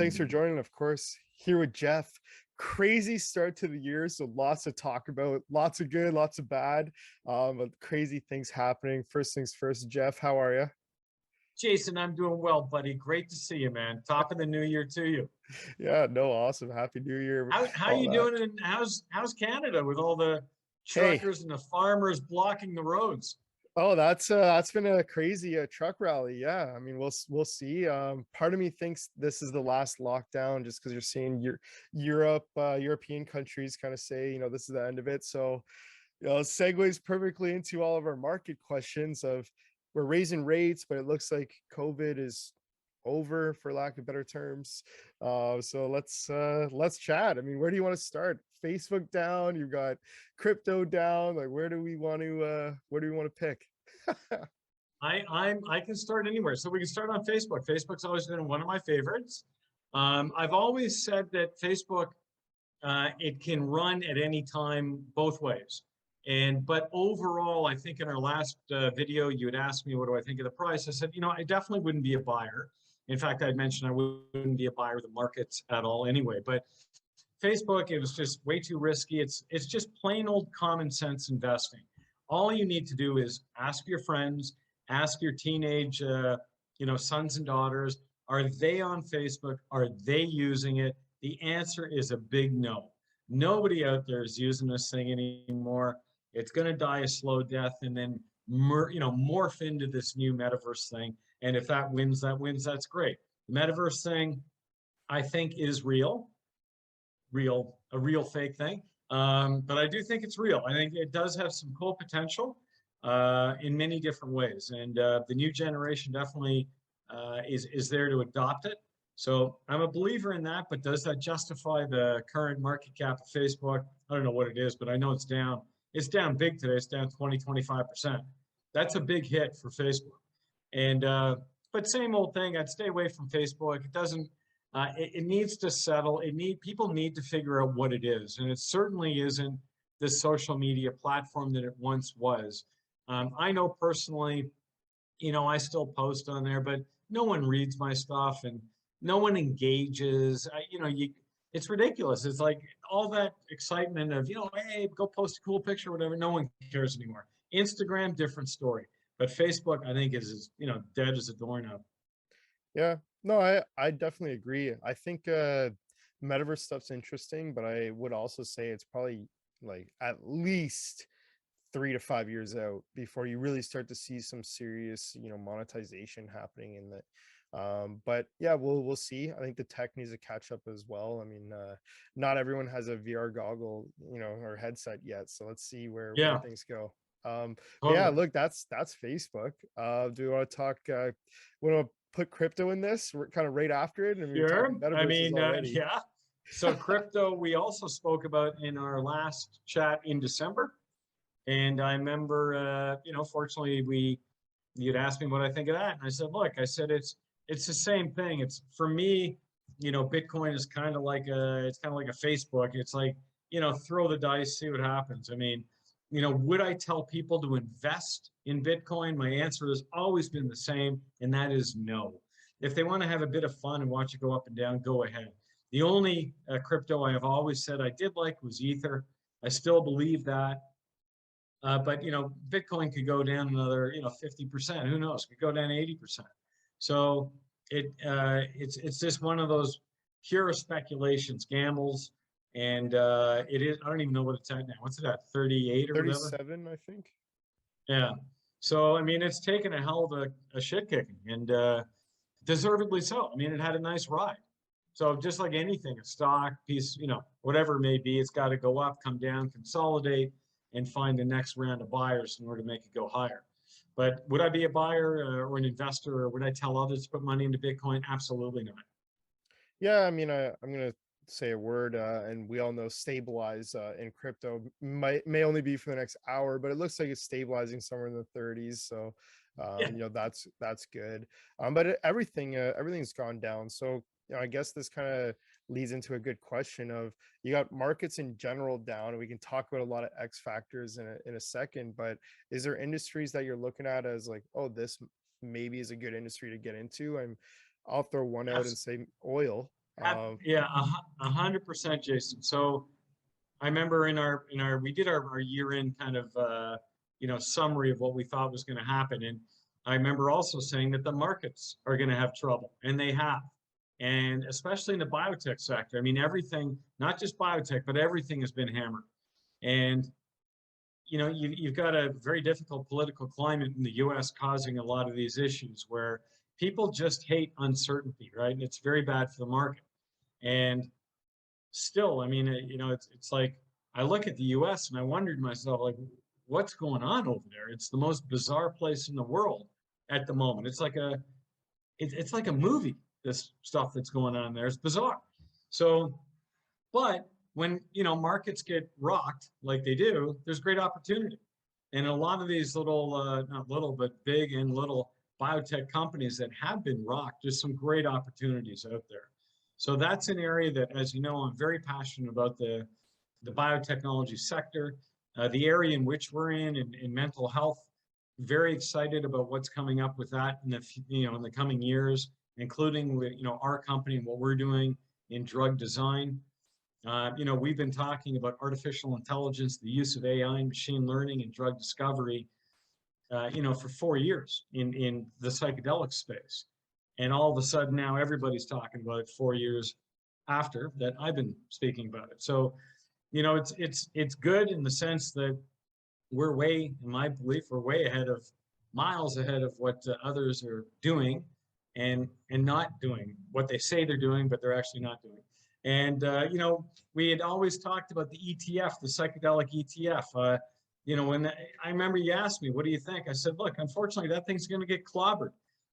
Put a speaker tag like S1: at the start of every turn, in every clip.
S1: thanks for joining. Of course, here with Jeff. Crazy start to the year, so lots to talk about, lots of good, lots of bad, but crazy things happening. First things first, Jeff, how are you?
S2: Jason, I'm doing well, buddy. Great to see you, man. Top of the new year to you.
S1: Yeah, no, awesome. Happy New Year,
S2: How
S1: all
S2: you
S1: that.
S2: doing? And how's Canada with all the
S1: Hey,
S2: truckers and the farmers blocking the roads?
S1: oh, that's been a crazy truck rally. Yeah, I mean, we'll see. Part of me thinks this is the last lockdown, just because you're seeing Europe, European countries kind of say, this is the end of it. So, it segues perfectly into all of our market questions of we're raising rates, but it looks like COVID is over, for lack of better terms. So let's chat. I mean, where do you want to start? Facebook down, you've got crypto down. Like, where do we want to pick?
S2: I can start anywhere. So we can start on Facebook. Facebook's always been one of my favorites. I've always said that Facebook it can run at any time both ways. But overall, I think in our last video, you had asked me, what do I think of the price? I said, I definitely wouldn't be a buyer. In fact, I mentioned I wouldn't be a buyer of the markets at all anyway. But Facebook, it was just way too risky. It's just plain old common sense investing. All you need to do is ask your friends, ask your teenage, sons and daughters, are they on Facebook? Are they using it? The answer is a big no. Nobody out there is using this thing anymore. It's going to die a slow death and then morph into this new metaverse thing. And if that wins, that wins. That's great. The metaverse thing, I think, is a real fake thing. But I do think it's real. I think it does have some cool potential in many different ways. And the new generation definitely is there to adopt it. So I'm a believer in that, but does that justify the current market cap of Facebook? I don't know what it is, but I know it's down. It's down big today. It's down 20-25%. That's a big hit for Facebook. And but same old thing. I'd stay away from Facebook. It doesn't. It needs to settle. People need to figure out what it is, and it certainly isn't the social media platform that it once was. I know personally, I still post on there, but no one reads my stuff and no one engages. It's ridiculous. It's like all that excitement of, hey, go post a cool picture, whatever. No one cares anymore. Instagram, different story. But Facebook, I think, is dead as a doorknob.
S1: Yeah, no, I definitely agree. I think metaverse stuff's interesting, but I would also say it's probably like at least 3 to 5 years out before you really start to see some serious, monetization happening in that. But yeah, we'll see. I think the tech needs to catch up as well. I mean, not everyone has a VR goggle, or headset yet. So let's see where
S2: Yeah,
S1: things go. But yeah,
S2: totally.
S1: look, that's Facebook. Do you want to talk? Want to put crypto in this? We're kind of right after it, and we were
S2: Sure.
S1: talking
S2: I
S1: metaverses
S2: mean,
S1: already.
S2: yeah. So crypto, we also spoke about in our last chat in December. And I remember, fortunately, you'd asked me what I think of that, and I said, look, it's the same thing. It's for me, Bitcoin is it's kind of like a Facebook. It's like, throw the dice, see what happens. I mean, would I tell people to invest in Bitcoin? My answer has always been the same, and that is no. If they want to have a bit of fun and watch it go up and down, go ahead. The only crypto I have always said I did like was Ether. I still believe that. But Bitcoin could go down another 50%. Who knows? Could go down 80%. So it's just one of those pure speculations, gambles, and it is. I don't even know what it's at now. What's it at? 38 or whatever.
S1: 37, I think.
S2: Yeah. So I mean, it's taken a hell of a shit kicking, and deservedly so. I mean, it had a nice ride. So just like anything, a stock piece, whatever it may be, it's got to go up, come down, consolidate, and find the next round of buyers in order to make it go higher. But would I be a buyer or an investor, or would I tell others to put money into Bitcoin? Absolutely not.
S1: Yeah, I mean, I'm gonna say a word, and we all know stabilize in crypto may only be for the next hour, but it looks like it's stabilizing somewhere in the 30s. So,
S2: Yeah.
S1: that's good. But everything's gone down. So, I guess this kind of leads into a good question of you got markets in general down, and we can talk about a lot of X factors in a second. But is there industries that you're looking at as like, oh, this maybe is a good industry to get into? I'll throw one out and say oil.
S2: Yeah, 100%, Jason. So I remember we did our year-end kind of summary of what we thought was going to happen, and I remember also saying that the markets are going to have trouble, and they have, and especially in the biotech sector. I mean, everything, not just biotech, but everything has been hammered, and you've got a very difficult political climate in the U.S. causing a lot of these issues where people just hate uncertainty, right? And it's very bad for the market. And still, I mean, it's like I look at the U.S. and I wondered to myself, like, what's going on over there? It's the most bizarre place in the world at the moment. It's like a movie. This stuff that's going on there is bizarre. So, but when markets get rocked like they do, there's great opportunity. And a lot of these little, not little, but big and little biotech companies that have been rocked, there's some great opportunities out there. So that's an area that, as you know, I'm very passionate about the biotechnology sector, the area in which we're in mental health. Very excited about what's coming up with that in the coming years, including with our company and what we're doing in drug design. We've been talking about artificial intelligence, the use of AI and machine learning and drug discovery, for 4 years in the psychedelic space. And all of a sudden now everybody's talking about it 4 years after that I've been speaking about it. So, it's good in the sense that in my belief, we're way ahead of miles ahead of what others are doing and not doing what they say they're doing, but they're actually not doing. And, we had always talked about the ETF, the psychedelic ETF. When I remember you asked me, what do you think? I said, look, unfortunately, that thing's going to get clobbered.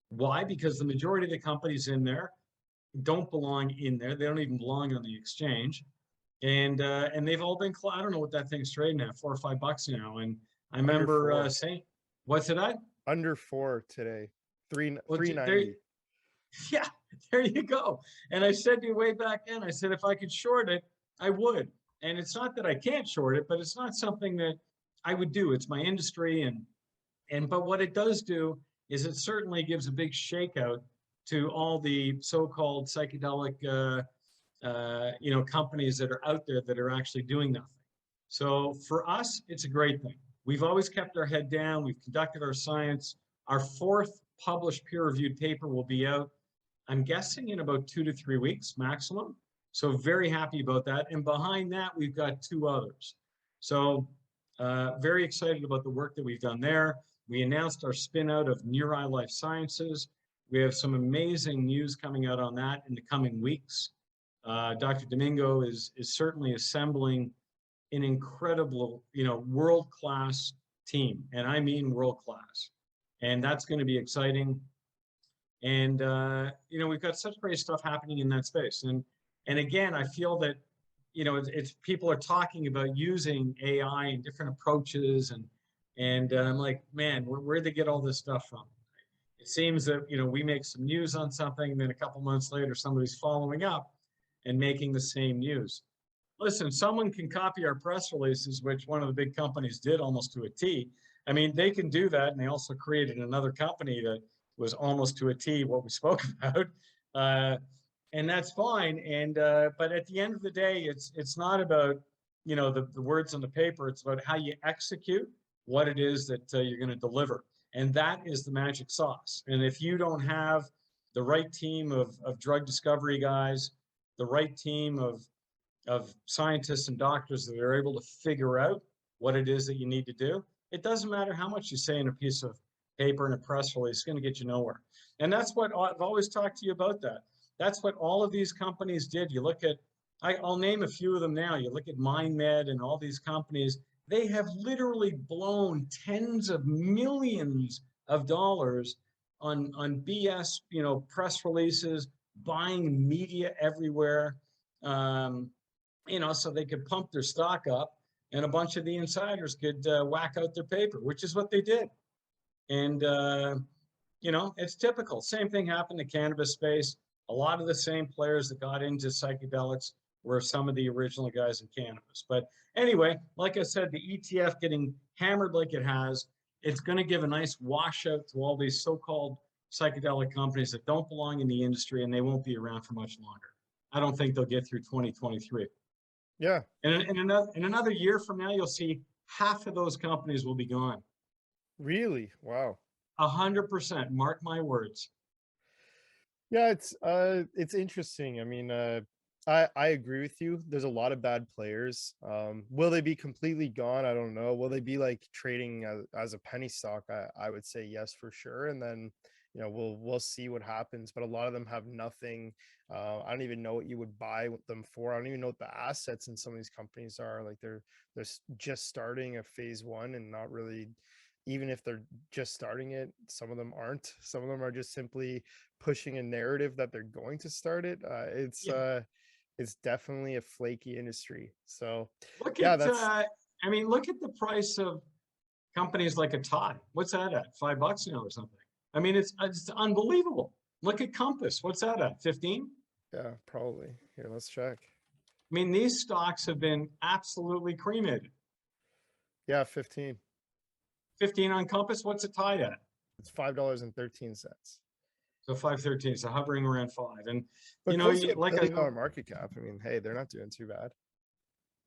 S2: Why? Because the majority of the companies in there don't belong in there. They don't even belong on the exchange. And they've all been, I don't know what that thing's trading at, $4 or $5 now. And I remember saying, what's it at?
S1: Under 4 today,
S2: Well,
S1: 390.
S2: Yeah, there you go. And I said to you way back then, I said, if I could short it, I would. And it's not that I can't short it, but it's not something that I would do. It's my industry. But what it does do is it certainly gives a big shakeout to all the so-called psychedelic, companies that are out there that are actually doing nothing. So for us, it's a great thing. We've always kept our head down. We've conducted our science. Our 4th published peer-reviewed paper will be out, I'm guessing, in about 2 to 3 weeks maximum. So very happy about that. And behind that, we've got 2 others. So very excited about the work that we've done there. We announced our spin out of Neuri Life Sciences. We have some amazing news coming out on that in the coming weeks. Dr. Domingo is certainly assembling an incredible, world-class team. And I mean world-class. And that's going to be exciting. And, we've got such great stuff happening in that space. And again, I feel that, it's people are talking about using AI and different approaches. And I'm like, man, where'd they get all this stuff from? It seems that, we make some news on something, and then a couple months later, somebody's following up and making the same news. Listen, someone can copy our press releases, which one of the big companies did almost to a T. I mean, they can do that, and they also created another company that was almost to a T what we spoke about, and that's fine. And but at the end of the day, it's not about the words on the paper. It's about how you execute what it is that you're going to deliver, and that is the magic sauce. And if you don't have the right team of drug discovery guys, the right team of scientists and doctors that are able to figure out what it is that you need to do, it doesn't matter how much you say in a piece of paper and a press release, it's going to get you nowhere. And that's what I've always talked to you about that. That's what all of these companies did. You look at, I'll name a few of them now. You look at MindMed and all these companies, they have literally blown tens of millions of dollars on BS, press releases, buying media everywhere, so they could pump their stock up and a bunch of the insiders could whack out their paper, which is what they did. And, it's typical. Same thing happened in the cannabis space. A lot of the same players that got into psychedelics were some of the original guys in cannabis. But anyway, like I said, the ETF getting hammered like it has, it's going to give a nice washout to all these so-called psychedelic companies that don't belong in the industry, and they won't be around for much longer. I don't think they'll get through 2023.
S1: Yeah.
S2: And in another year from now, you'll see half of those companies will be gone.
S1: Really? Wow.
S2: 100%. Mark my words.
S1: Yeah, it's interesting. I mean, I agree with you. There's a lot of bad players. Will they be completely gone? I don't know. Will they be like trading as a penny stock? I would say yes for sure. And then, we'll see what happens. But a lot of them have nothing. I don't even know what you would buy them for. I don't even know what the assets in some of these companies are. Like they're just starting a phase one and not really, even if they're just starting it, some of them aren't. Some of them are just simply pushing a narrative that they're going to start it.
S2: Yeah.
S1: It's definitely a flaky industry. So
S2: Look
S1: yeah,
S2: at,
S1: that's
S2: I mean, look at the price of companies like a Tide. What's that at? $5 now or something? I mean, it's unbelievable. Look at Compass. What's that at? 15?
S1: yeah, probably. Here, let's check.
S2: I mean, these stocks have been absolutely cremated.
S1: Yeah, 15.
S2: 15 on Compass. What's a Tide at?
S1: It's $5.13.
S2: So 513. So hovering around 5. And
S1: But close to a
S2: like I
S1: $1 billion market cap. I mean, hey, they're not doing too bad.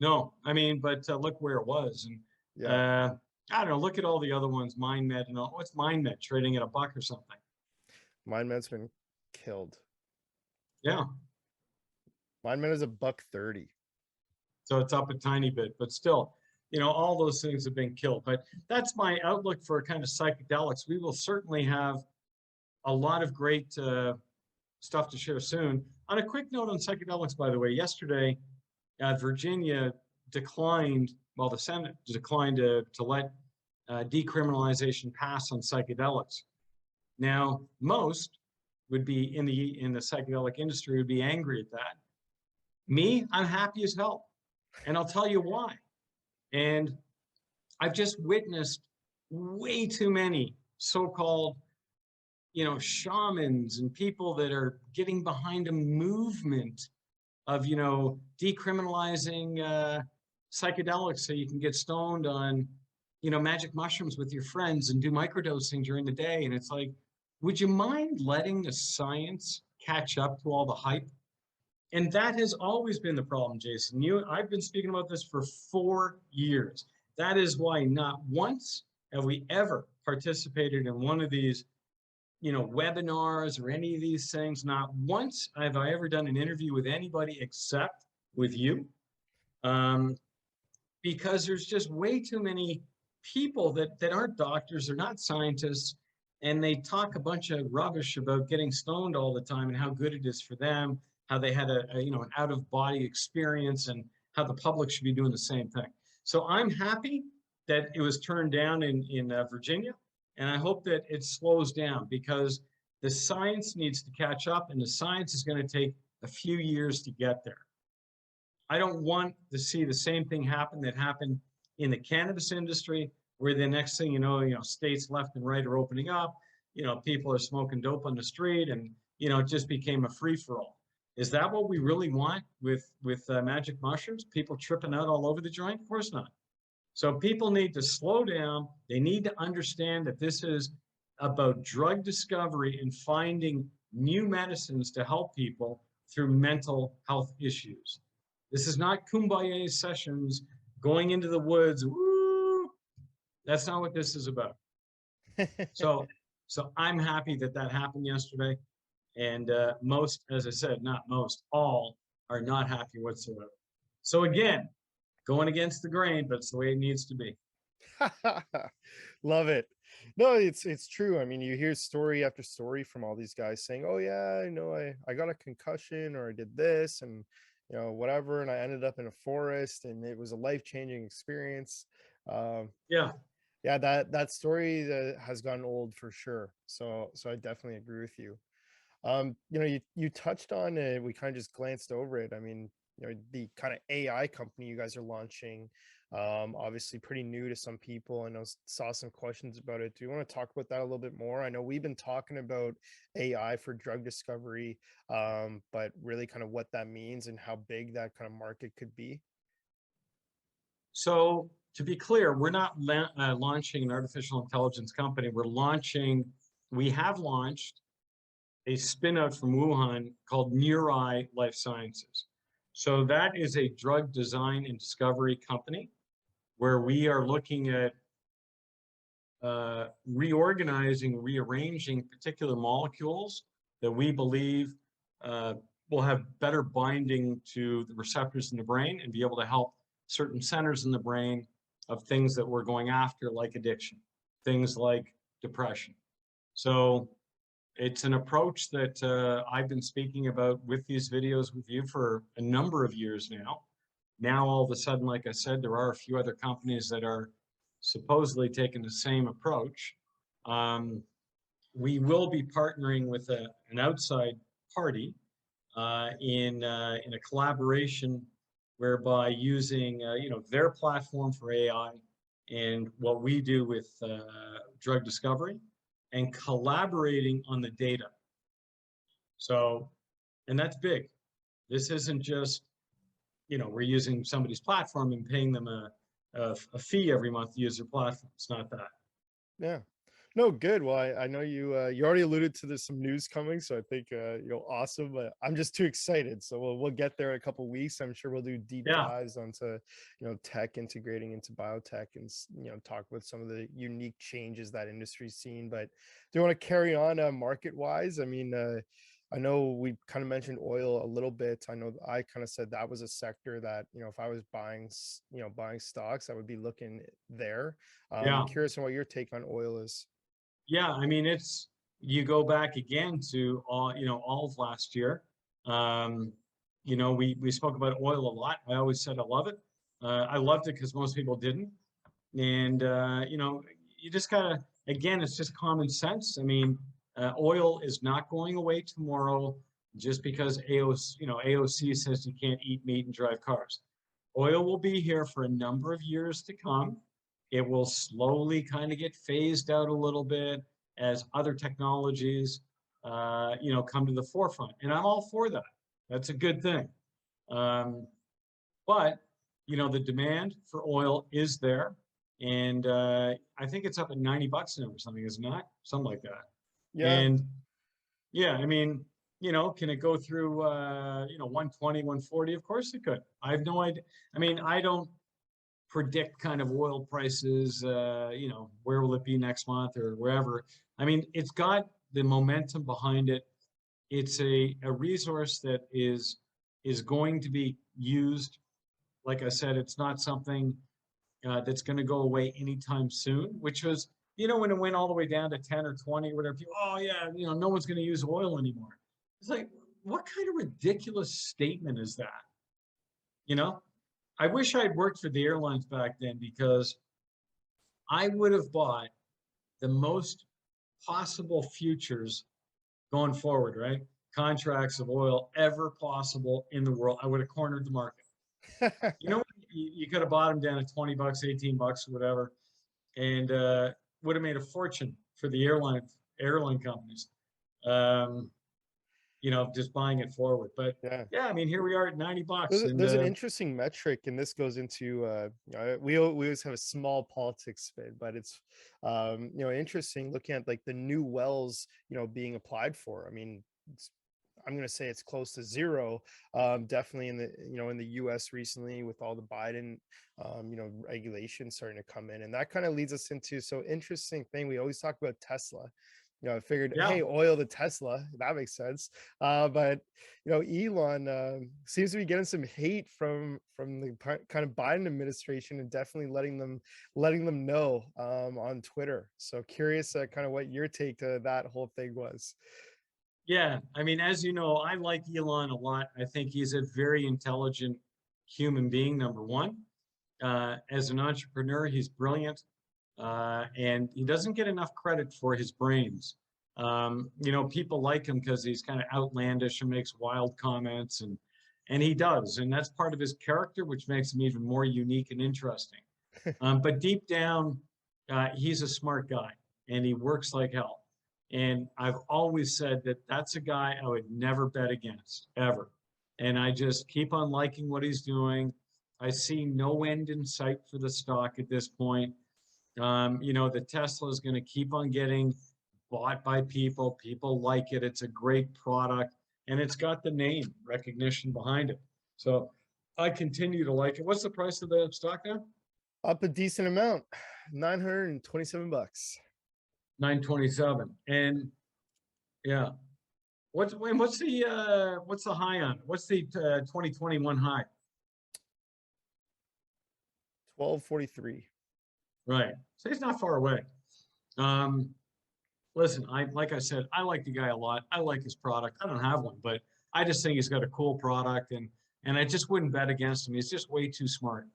S2: no, I mean, but look where it was, and
S1: Yeah,
S2: I don't know. Look at all the other ones, MindMed and all. What's MindMed trading at $1 or something?
S1: MindMed's been killed.
S2: Yeah,
S1: MindMed is $1.30.
S2: so it's up a tiny bit, but still, all those things have been killed. But that's my outlook for kind of psychedelics. We will certainly have a lot of great stuff to share soon. On a quick note on psychedelics, by the way, yesterday, Virginia declined, well, the Senate declined to let decriminalization pass on psychedelics. Now, most would be in the psychedelic industry would be angry at that. Me, I'm happy as hell, and I'll tell you why. And I've just witnessed way too many so-called, shamans and people that are getting behind a movement of, decriminalizing psychedelics so you can get stoned on, magic mushrooms with your friends and do microdosing during the day. And it's like, would you mind letting the science catch up to all the hype? And that has always been the problem, Jason. I've been speaking about this for 4 years. That is why not once have we ever participated in one of these, webinars or any of these things. Not once have I ever done an interview with anybody except with you, because there's just way too many people that aren't doctors, they're not scientists, and they talk a bunch of rubbish about getting stoned all the time and how good it is for them, how they had an out of body experience, and how the public should be doing the same thing. So I'm happy that it was turned down in Virginia, and I hope that it slows down because the science needs to catch up, and the science is going to take a few years to get there. I don't want to see the same thing happen that happened in the cannabis industry, where the next thing states left and right are opening up. People are smoking dope on the street, and it just became a free for all. Is that what we really want with magic mushrooms? People tripping out all over the joint? Of course not. So people need to slow down. They need to understand that this is about drug discovery and finding new medicines to help people through mental health issues. This is not kumbaya sessions going into the woods. Woo! That's not what this is about. So I'm happy that happened yesterday. And most, as I said, not most, all are not happy whatsoever. So again, going against the grain, but it's the way it needs to be.
S1: Love it. No, it's true. I mean, you hear story after story from all these guys saying, "Oh yeah, I got a concussion, or I did this, and whatever, and I ended up in a forest, and it was a life-changing experience."
S2: Yeah.
S1: Yeah, that story has gotten old for sure. So I definitely agree with you. You touched on it. We kind of just glanced over it. I mean, the kind of AI company you guys are launching, obviously pretty new to some people. I know saw some questions about it. Do you want to talk about that a little bit more? I know we've been talking about AI for drug discovery, but really kind of what that means and how big that kind of market could be.
S2: So to be clear, we're not launching an artificial intelligence company. We have launched a spin-out from Wuhan called Neurai Life Sciences. So that is a drug design and discovery company where we are looking at reorganizing, rearranging particular molecules that we believe will have better binding to the receptors in the brain and be able to help certain centers in the brain of things that we're going after, like addiction, things like depression. So it's an approach that I've been speaking about with these videos with you for a number of years now. Now, all of a sudden, like I said, there are a few other companies that are supposedly taking the same approach. We will be partnering with an outside party in a collaboration whereby using their platform for AI and what we do with drug discovery and collaborating on the data. So, and that's big. This isn't just, we're using somebody's platform and paying them a fee every month to use their platform. It's not that.
S1: Yeah. No, good. Well, I know you already alluded to there's some news coming, so I think awesome. But I'm just too excited. So we'll get there in a couple weeks. I'm sure we'll do deep
S2: Yeah.
S1: dives onto tech integrating into biotech and talk about some of the unique changes that industry's seen. But do you want to carry on market wise? I mean, I know we kind of mentioned oil a little bit. I know I kind of said that was a sector that if I was buying stocks, I would be looking there.
S2: Yeah.
S1: Curious on what your take on oil is.
S2: Yeah, I mean, you go back again to all of last year. We spoke about oil a lot. I always said I love it. I loved it because most people didn't. And you just gotta, again, it's just common sense. I mean, oil is not going away tomorrow just because AOC says you can't eat meat and drive cars. Oil will be here for a number of years to come. It will slowly kind of get phased out a little bit as other technologies, come to the forefront. And I'm all for that. That's a good thing. But, the demand for oil is there. And I think it's up at $90 now or something, isn't it? Something like that.
S1: Yeah.
S2: And yeah, I mean, can it go through, 120, 140? Of course it could. I have no idea. I mean, I don't predict kind of oil prices, where will it be next month or wherever. I mean, it's got the momentum behind it. It's a resource that is going to be used. Like I said, it's not something that's going to go away anytime soon, which was, when it went all the way down to 10 or 20 or whatever, people, oh yeah, no one's going to use oil anymore. It's like, what kind of ridiculous statement is that? I wish I'd worked for the airlines back then because I would have bought the most possible futures going forward, right? Contracts of oil ever possible in the world. I would have cornered the market. You could have bought them down at $20, $18, whatever, and would have made a fortune for the airline companies. Just buying it forward. But yeah, I mean, here we are at $90.
S1: There's an interesting metric, and this goes into we always have a small politics spin, but it's interesting looking at like the new wells being applied for. I mean, I'm going to say it's close to zero. Definitely in the US recently with all the Biden regulations starting to come in, and that kind of leads us into interesting thing. We always talk about Tesla. I figured, hey, oil to Tesla, that makes sense. But Elon seems to be getting some hate from the kind of Biden administration, and definitely letting them know on Twitter. So curious, kind of what your take to that whole thing was.
S2: Yeah, I mean, as you know, I like Elon a lot. I think he's a very intelligent human being, number one. As an entrepreneur, he's brilliant. And he doesn't get enough credit for his brains. People like him because he's kind of outlandish and makes wild comments, and he does, and that's part of his character, which makes him even more unique and interesting. But deep down, he's a smart guy, and he works like hell. And I've always said that that's a guy I would never bet against, ever. And I just keep on liking what he's doing. I see no end in sight for the stock at this point. The Tesla is going to keep on getting bought by people. People like it. It's a great product, and it's got the name recognition behind it. So I continue to like it. What's the price of the stock now?
S1: Up a decent amount, $927.
S2: 927. And yeah, what's the high on it? What's the 2021 high?
S1: 1243.
S2: Right. So he's not far away. Um, Listen, like I said, I like the guy a lot. I like his product. I don't have one, but I just think he's got a cool product, and I just wouldn't bet against him. He's just way too smart.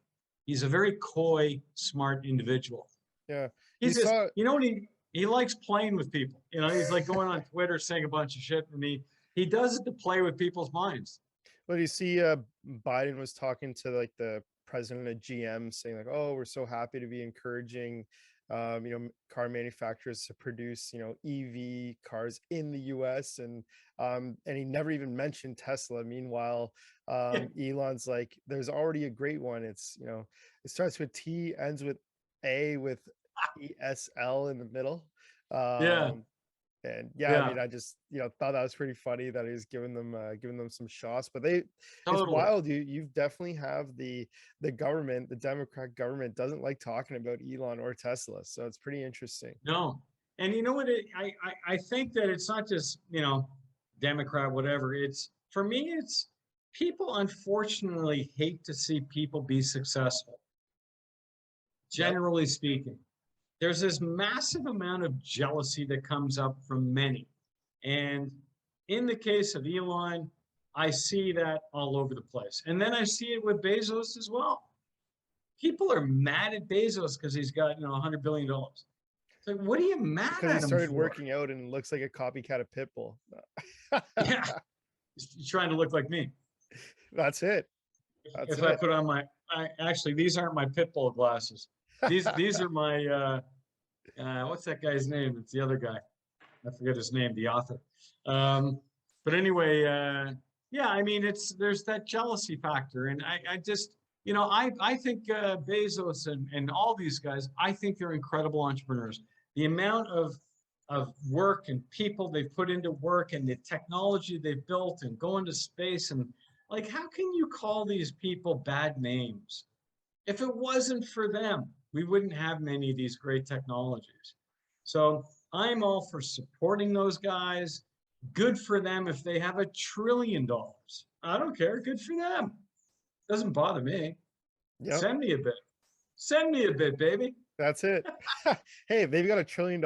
S2: He's a very coy, smart individual.
S1: Yeah. You
S2: He's just,
S1: saw
S2: you know what he likes playing with people. You know, he's like going on Twitter saying a bunch of shit, and he does it to play with people's minds.
S1: But you see, Biden was talking to like the president of GM, saying like, "Oh, we're so happy to be encouraging, car manufacturers to produce, EV cars in the U.S." And he never even mentioned Tesla. Meanwhile,
S2: Yeah,
S1: Elon's like, "There's already a great one. It's it starts with T, ends with A, with ESL in the middle."
S2: yeah,
S1: Um, and yeah, I
S2: yeah,
S1: mean, I just thought that was pretty funny that he's giving them some shots. But it's
S2: totally.
S1: wild. You've definitely have the government, the Democrat government doesn't like talking about Elon or Tesla, so it's pretty interesting.
S2: No. And you know what? I think that it's not just, Democrat, whatever. It's, for me, it's people unfortunately hate to see people be successful,
S1: Yep.
S2: generally speaking. There's this massive amount of jealousy that comes up from many. And in the case of Elon, I see that all over the place. And then I see it with Bezos as well. People are mad at Bezos because he's got, $100 billion. It's like, what are you mad
S1: Because he
S2: at him
S1: started
S2: for?
S1: working out and looks like a copycat of Pitbull.
S2: Yeah, he's trying to look like me.
S1: That's it. That's
S2: If I
S1: it.
S2: put on actually, these aren't my Pitbull glasses. These are my, what's that guy's name? It's the other guy. I forget his name, the author. But anyway, yeah, I mean, there's that jealousy factor. And I just, I think Bezos and all these guys, I think they're incredible entrepreneurs. The amount of work and people they've put into work and the technology they've built and going to space, and like, how can you call these people bad names? If it wasn't for them, we wouldn't have many of these great technologies. So I'm all for supporting those guys. Good for them if they have $1 trillion. I don't care. Good for them. Doesn't bother me.
S1: Yep.
S2: Send me a bit. Send me a bit, baby.
S1: That's it. Hey, if they've got $1 trillion,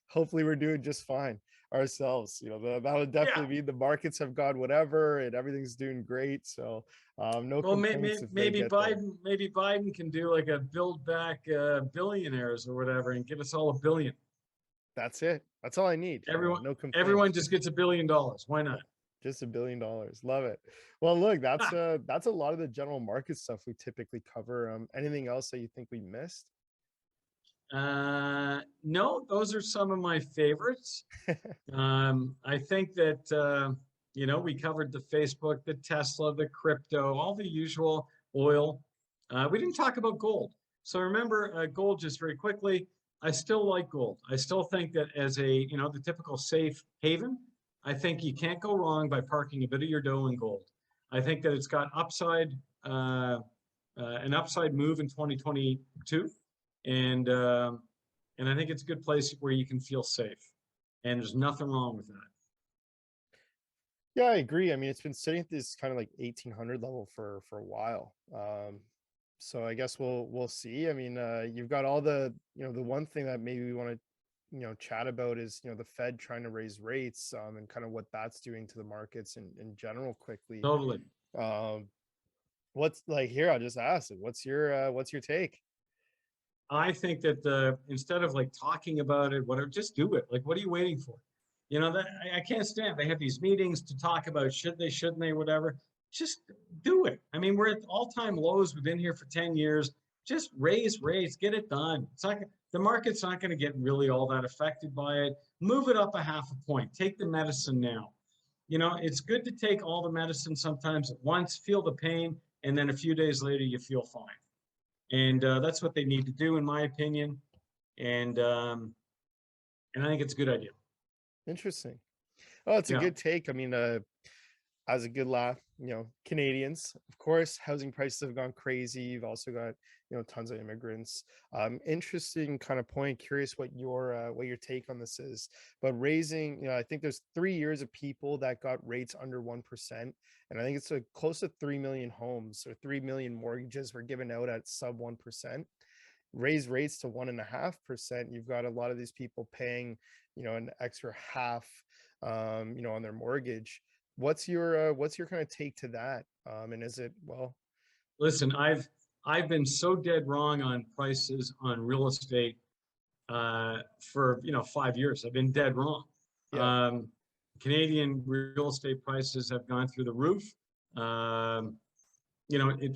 S1: hopefully we're doing just fine ourselves. That would
S2: Yeah.
S1: definitely be, the markets have gone whatever and everything's doing great. So no
S2: Well,
S1: complaints if they get there.
S2: Maybe Biden can do like a build back billionaires or whatever and get us all $1 billion.
S1: That's it. That's all I need.
S2: Everyone,
S1: No
S2: everyone
S1: complaints.
S2: just gets $1 billion. Why not?
S1: Just $1 billion. Love it. Well, look, that's a lot of the general market stuff we typically cover. Anything else that you think we missed?
S2: No, those are some of my favorites. I think that, we covered the Facebook, the Tesla, the crypto, all the usual oil. We didn't talk about gold. So remember, gold, just very quickly, I still like gold. I still think that as the typical safe haven, I think you can't go wrong by parking a bit of your dough in gold. I think that it's got an upside move in 2022. And I think it's a good place where you can feel safe. And there's nothing wrong with that.
S1: Yeah, I agree. I mean, it's been sitting at this kind of like 1800 level for a while. So I guess we'll see. I mean, you've got all the one thing that maybe we want to chat about is the Fed trying to raise rates, and kind of what that's doing to the markets in general quickly.
S2: Totally.
S1: What's like here? I'll just ask it. What's your take?
S2: I think that instead of like talking about it, whatever, just do it. Like, what are you waiting for? That I can't stand. They have these meetings to talk about should they, shouldn't they, whatever. Just do it. I mean, we're at all-time lows. We've been here for 10 years. Just raise rates, get it done. It's not, the market's not going to get really all that affected by it. Move it up a half a point. Take the medicine now. It's good to take all the medicine sometimes at once, feel the pain, and then a few days later you feel fine. And that's what they need to do, in my opinion. And And I think it's a good idea.
S1: Interesting. Oh, it's a
S2: Yeah.
S1: good take. I mean, as a good laugh, Canadians, of course, housing prices have gone crazy. You've also got, tons of immigrants. Interesting kind of point. Curious what your take on this is. But raising, I think there's 3 years of people that got rates under 1%. And I think it's close to 3 million homes or 3 million mortgages were given out at sub 1%. Raise rates to 1.5%, you've got a lot of these people paying, an extra half, on their mortgage. What's your kind of take to that? And is it well,
S2: Listen, I've been so dead wrong on prices on real estate for 5 years. I've been dead wrong.
S1: yeah,
S2: Um, Canadian real estate prices have gone through the roof. Um,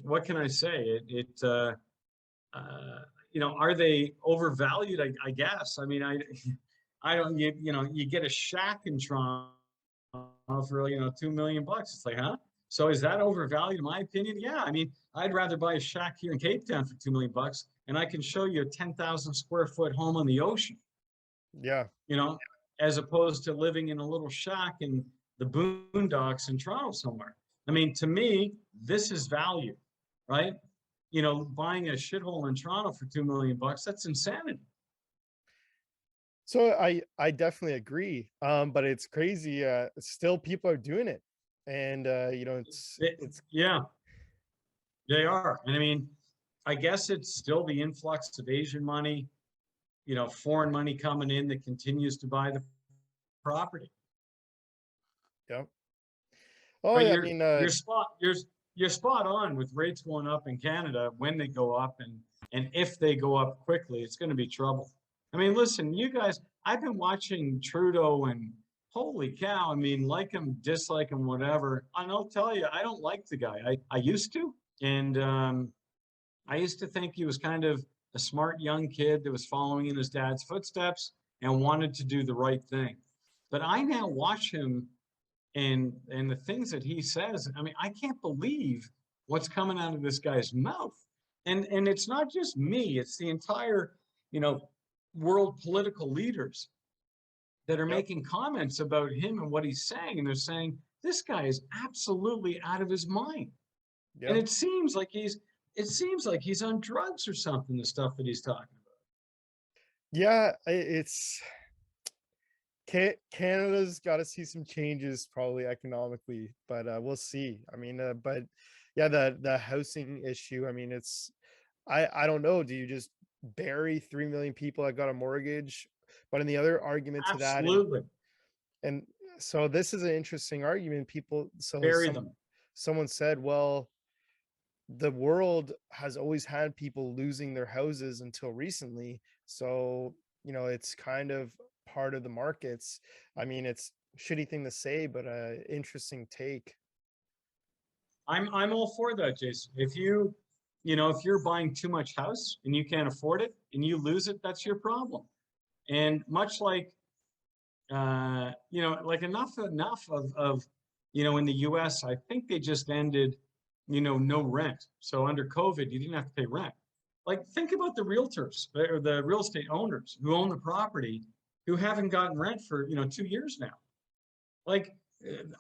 S2: what can I say? Are they overvalued? I guess. I mean, I don't. You get a shack in Toronto for 2 million bucks. It's like, huh? So is that overvalued? In my opinion, yeah. I mean, I'd rather buy a shack here in Cape Town for 2 million bucks, and I can show you a 10,000 square foot home on the ocean.
S1: yeah.
S2: You know, as opposed to living in a little shack in the boondocks in Toronto somewhere. I mean, to me, this is value, right? Buying a shithole in Toronto for 2 million bucks, that's insanity.
S1: So I definitely agree. But it's crazy. Still people are doing it. And it's
S2: Yeah, they are. And I mean, I guess it's still the influx of Asian money, foreign money coming in that continues to buy the property.
S1: yeah. Oh
S2: But
S1: yeah, I
S2: you're
S1: mean,
S2: you're spot you're you're spot on with rates going up in Canada. When they go up, and if they go up quickly, it's going to be trouble. I mean, listen, you guys, I've been watching Trudeau, and holy cow, I mean, like him, dislike him, whatever. And I'll tell you, I don't like the guy. I used to, and I used to think he was kind of a smart young kid that was following in his dad's footsteps and wanted to do the right thing. But I now watch him, and the things that he says. I mean, I can't believe what's coming out of this guy's mouth. And it's not just me, it's the entire, you know, world political leaders that are
S1: yep,
S2: making comments about him and what he's saying. And they're saying this guy is absolutely out of his mind. And
S1: yeah.
S2: it seems like he's on drugs or something, the stuff that he's talking
S1: Yeah, it's Canada's got to see some changes probably economically, but we'll see. I mean, but yeah, the housing issue. I mean, I don't know. Do you just bury 3 million people that got a mortgage? But in the other argument
S2: about.
S1: to that,
S2: Absolutely.
S1: and so this is an interesting argument.
S2: Bury them.
S1: Someone said, well, the world has always had people losing their houses until recently. So, it's kind of part of the markets. I mean, it's a shitty thing to say, but interesting take.
S2: I'm all for that, Jason. If you're buying too much house and you can't afford it and you lose it, that's your problem. And much like like enough of in the US, I think they just ended, no rent. So under COVID, you didn't have to pay rent. Like think about the realtors or the real estate owners who own the property who haven't gotten rent for 2 years now. Like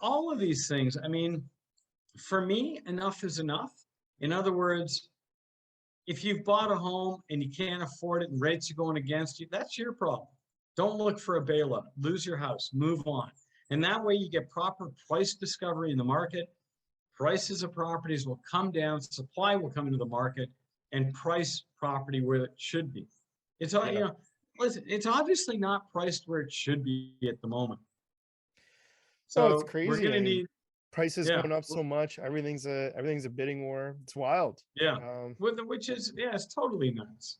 S2: all of these things. I mean, for me, enough is enough. In other words, if you've bought a home and you can't afford it and rates are going against you, that's your problem. Don't look for a bailout. Lose your house, move on. And that way you get proper price discovery in the market. Prices of properties will come down, supply will come into the market, and price property where it should be. It's
S1: Yeah.
S2: listen, it's obviously not priced where it should be at the moment.
S1: Oh, it's
S2: So we're
S1: crazy. I
S2: gonna
S1: mean,
S2: need,
S1: prices
S2: yeah,
S1: going up so much. Everything's a bidding war. It's wild.
S2: yeah,
S1: Um,
S2: which is, yeah, it's totally nuts,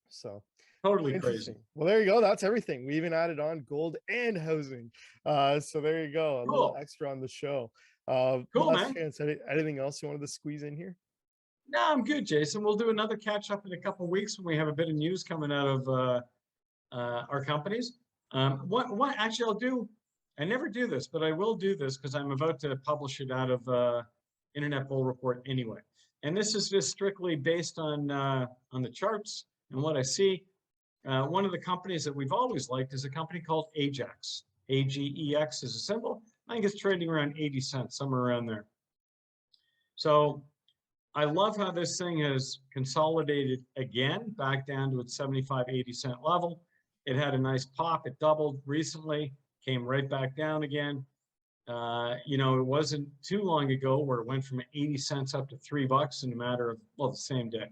S1: so
S2: totally crazy.
S1: interesting. Well, there you go. That's everything. We even added on gold and housing. So there you go. A little
S2: Cool,
S1: extra on the show.
S2: cool,
S1: Last
S2: man.
S1: chance. Anything else you wanted to squeeze in here?
S2: No, I'm good, Jason. We'll do another catch up in a couple of weeks when we have a bit of news coming out of our companies. What actually I'll do, I never do this, but I will do this because I'm about to publish it out of Internet Bull Report anyway. And this is just strictly based on the charts and what I see. One of the companies that we've always liked is a company called Ajax. AGEX is a symbol. I think it's trading around 80 cents, somewhere around there. So I love how this thing has consolidated again back down to its 75, 80 cent level. It had a nice pop. It doubled recently, came right back down again. It wasn't too long ago where it went from 80 cents up to $3 in a matter of, well, the same day.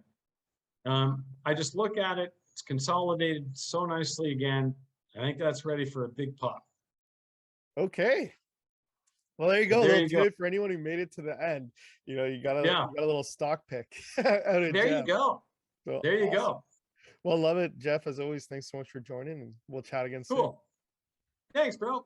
S2: I just look at it. It's consolidated so nicely again. I think that's ready for a big pop.
S1: Okay. Well, there you go. A
S2: There
S1: little
S2: you go.
S1: tip for anyone who made it to the end. You got
S2: Yeah.
S1: a little stock pick out of
S2: There you
S1: Jeff.
S2: go.
S1: So
S2: There you
S1: awesome.
S2: go.
S1: Well, love it, Jeff. As always, thanks so much for joining, and we'll chat again soon.
S2: Cool. Thanks, bro.